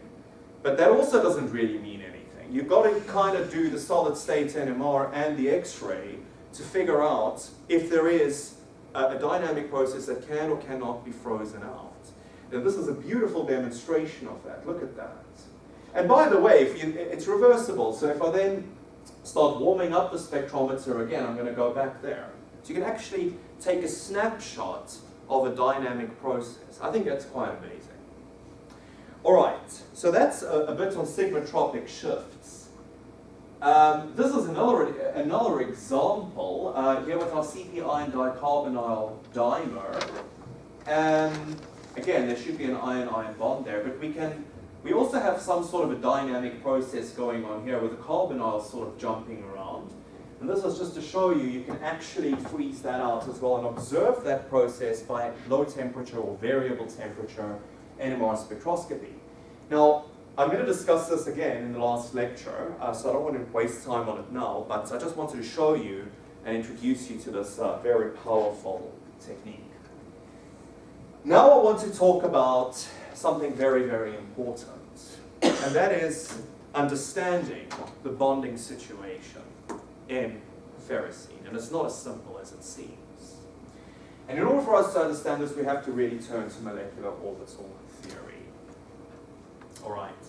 But that also doesn't really mean anything. You've got to kind of do the solid state NMR and the X-ray to figure out if there is a dynamic process that can or cannot be frozen out. And this is a beautiful demonstration of that. Look at that. And by the way, it's reversible. So if I then start warming up the spectrometer again, I'm going to go back there. So you can actually take a snapshot of a dynamic process. I think that's quite amazing. All right, so that's a bit on sigmatropic shifts. This is another example here with our CP-ion dicarbonyl dimer. Again, there should be an ion-ion bond there, but we also have some sort of a dynamic process going on here with the carbonyl sort of jumping around. And this is just to show you can actually freeze that out as well and observe that process by low temperature or variable temperature NMR spectroscopy. Now, I'm going to discuss this again in the last lecture, so I don't want to waste time on it now, but I just wanted to show you and introduce you to this very powerful technique. Now I want to talk about something very, very important, and that is understanding the bonding situation in ferrocene, and it's not as simple as it seems. And in order for us to understand this, we have to really turn to molecular orbital theory. All right.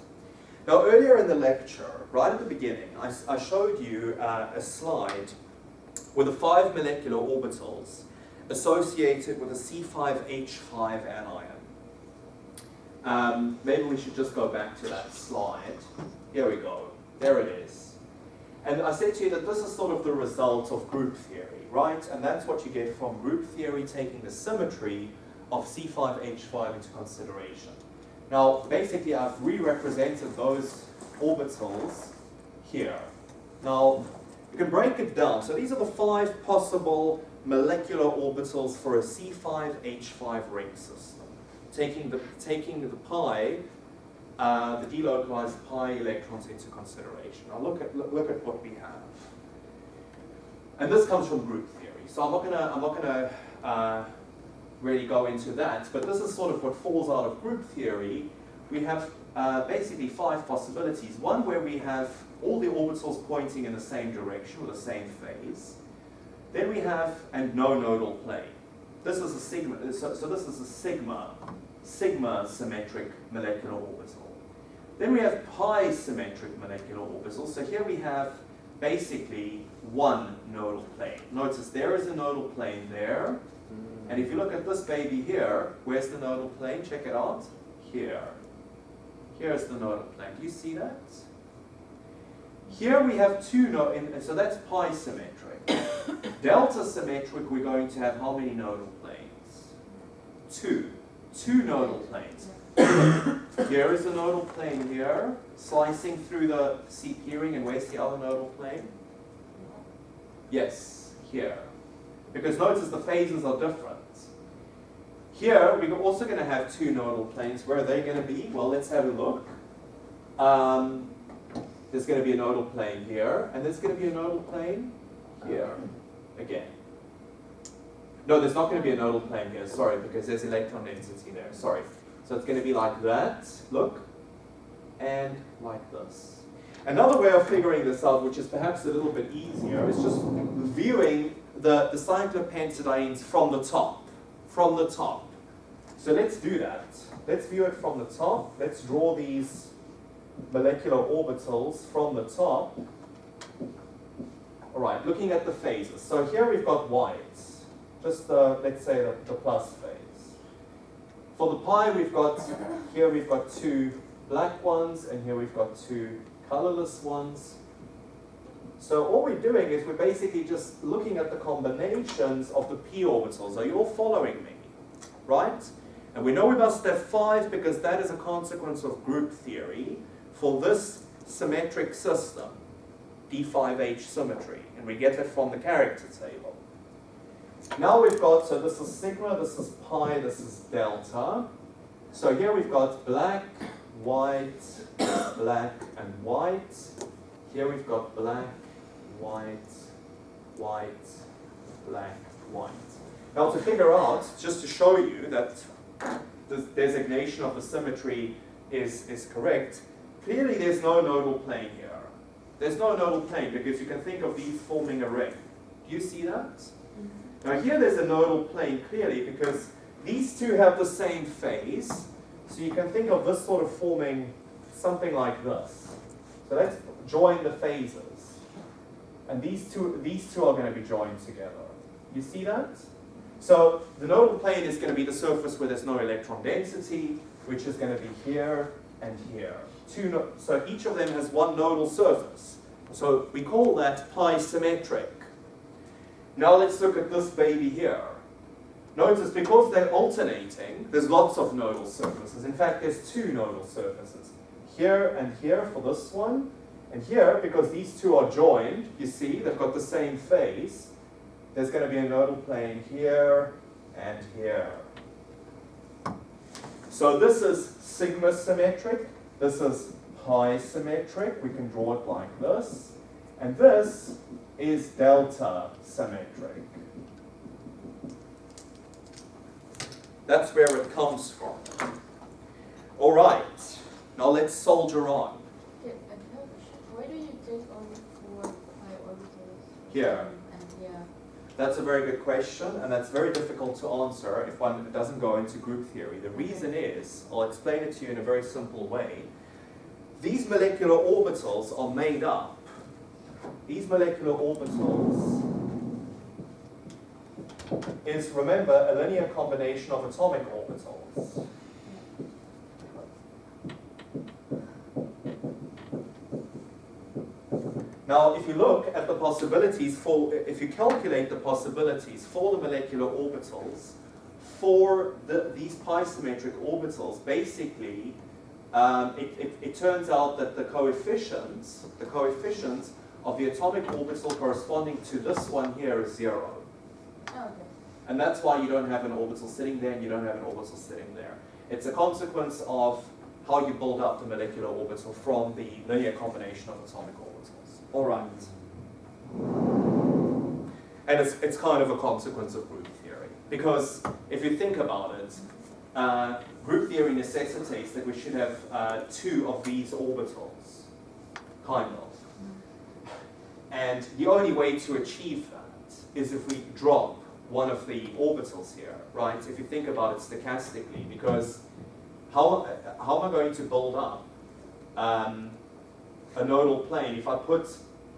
Now, earlier in the lecture, right at the beginning, I showed you a slide with the 5 molecular orbitals associated with a C5H5 anion. Maybe we should just go back to that slide. Here we go. There it is. And I said to you that this is sort of the result of group theory, right? And that's what you get from group theory, taking the symmetry of C5H5 into consideration. Now, basically, I've re-represented those orbitals here. Now, you can break it down. So these are the 5 possible molecular orbitals for a C5H5 ring system. Taking the pi, the delocalized pi electrons into consideration. Now look at what we have. And this comes from group theory. So I'm not gonna really go into that, but this is sort of what falls out of group theory. We have basically 5 possibilities. One where we have all the orbitals pointing in the same direction with the same phase. Then we have no nodal plane. This is a sigma. So this is a sigma symmetric molecular orbital. Then we have pi symmetric molecular orbitals. So here we have basically one nodal plane. Notice there is a nodal plane there. And if you look at this baby here, where's the nodal plane? Check it out. Here. Here's the nodal plane. Do you see that? Here we have 2 so that's pi symmetric. Delta symmetric, we're going to have how many nodal planes? 2. 2 nodal planes. Here is the nodal plane here, slicing through the CP ring, and where's the other nodal plane? Yes, here. Because notice the phases are different. Here, we're also going to have 2 nodal planes. Where are they going to be? Well, let's have a look. There's going to be a nodal plane here, and there's going to be a nodal plane here, again. No, there's not going to be a nodal plane here, sorry, because there's electron density there, sorry. So it's going to be like that, look, and like this. Another way of figuring this out, which is perhaps a little bit easier, is just viewing the cyclopentadienes from the top. From the top. So let's do that. Let's view it from the top. Let's draw these molecular orbitals from the top. All right, looking at the phases. So here we've got whites, just the, let's say the plus phase. For the pi, here we've got two black ones, and here we've got two colorless ones. So all we're doing is we're basically just looking at the combinations of the p orbitals. Are you all following me? Right? And we know we must have 5 because that is a consequence of group theory for this symmetric system, D5H symmetry. And we get that from the character table. Now we've got, so this is sigma, this is pi, this is delta. So here we've got black, white, black, and white. Here we've got black, white, white, black, white. Now to figure out, just to show you that the designation of the symmetry is correct, clearly there's no nodal plane here. There's no nodal plane because you can think of these forming a ring. Do you see that? Now here there's a nodal plane clearly because these two have the same phase. So you can think of this sort of forming something like this. So let's join the phases. And these two are going to be joined together. You see that? So the nodal plane is going to be the surface where there's no electron density, which is going to be here and here. So each of them has one nodal surface. So we call that pi symmetric. Now let's look at this baby here. Notice because they're alternating, there's lots of nodal surfaces. In fact, there's 2 nodal surfaces. Here and here for this one. And here, because these two are joined, you see, they've got the same phase. There's going to be a nodal plane here and here. So this is sigma symmetric. This is pi symmetric. We can draw it like this. And this is delta symmetric. That's where it comes from. All right. Now let's soldier on. Yeah, why do you take only 4 pi orbitals? Here. And here. That's a very good question, and that's very difficult to answer if one doesn't go into group theory. The reason is, I'll explain it to you in a very simple way. These molecular orbitals are made up. These molecular orbitals is, remember, a linear combination of atomic orbitals. Now, if you look at the possibilities if you calculate the possibilities for the molecular orbitals, for these pi symmetric orbitals, basically, it turns out that the coefficients of the atomic orbital corresponding to this one here is 0. Oh, okay. And that's why you don't have an orbital sitting there and you don't have an orbital sitting there. It's a consequence of how you build up the molecular orbital from the linear combination of atomic orbitals. All right. And it's kind of a consequence of group theory. Because if you think about it, group theory necessitates that we should have 2 of these orbitals, kind of. And the only way to achieve that is if we drop one of the orbitals here, right? If you think about it stochastically, because how am I going to build up a nodal plane if I put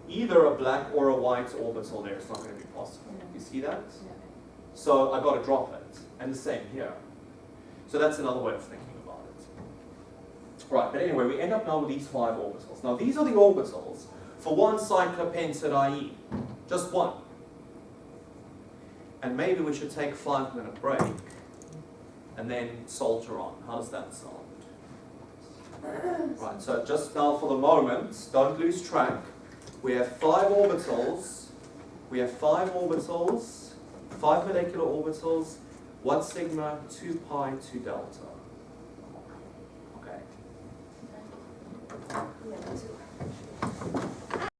either a black or a white orbital there? It's not going to be possible. You see that? Yeah. So I've got to drop it. And the same here. So that's another way of thinking about it. Right, but anyway, we end up now with these 5 orbitals. Now these are the orbitals for one cyclopentad IE. Just one. And maybe we should take a 5-minute break and then soldier on. How does that sound? Right, so just now for the moment, don't lose track. We have 5 orbitals. We have 5 orbitals, 5 molecular orbitals, 1 sigma, 2 pi, 2 delta.